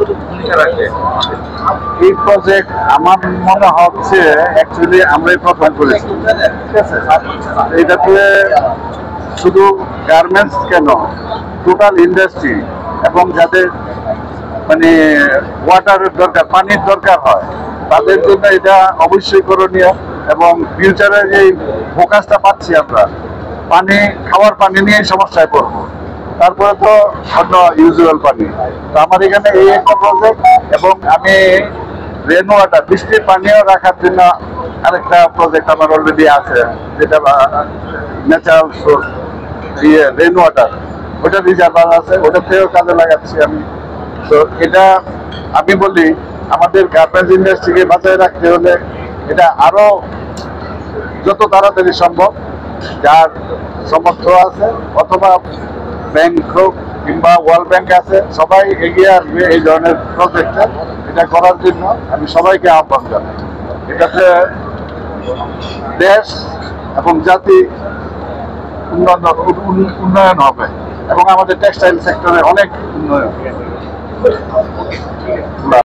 কতটুকু ভূমিকা রাখবে? এই প্রজেক্ট আমার মনে হচ্ছে অ্যাকচুয়ালি আমরাই প্রথম করেছি, ঠিক আছে। এটাতে শুধু গার্মেন্টস কেন, টোটাল ইন্ডাস্ট্রি এবং যাদের মানে ওয়াটারের দরকার, পানির দরকার হয়, তাদের জন্য এটা অবশ্যই করণীয়। এবং ফিউচারে যে ফোকাসটা পাচ্ছি আমরা, পানি, খাওয়ার পানি নিয়ে সমস্যায় পড়বো, তারপরে তো অন্য ইউজুয়াল পানি। তো আমার এখানে এই একটা প্রজেক্ট, এবং আমি রেন ওয়াটার, বৃষ্টির পানিও রাখার জন্য আরেকটা প্রজেক্ট আমার অলরেডি আছে, যেটা ন্যাচারাল সোর্স রেন ওয়াটার, ওটা রিজার্ভার আছে, ওটাতেও কাজে লাগাচ্ছি আমি। তো এটা আমি বলি, আমাদের গার্মেন্টস ইন্ডাস্ট্রিকে বাঁচায় রাখতে হলে এটা আরো যত তাড়াতাড়ি সম্ভব, যার সামর্থ্য আছে অথবা ব্যাংক হোক কিংবা ওয়ার্ল্ড ব্যাংক আছে, সবাই এগিয়ে আসবে এই ধরনের প্রজেক্টে। এটা করার জন্য আমি সবাইকে আহ্বান জানাই। এটাতে দেশ এবং জাতি উন্নয়ন হবে, এবং আমাদের টেক্সটাইল সেক্টরে অনেক উন্নয়ন।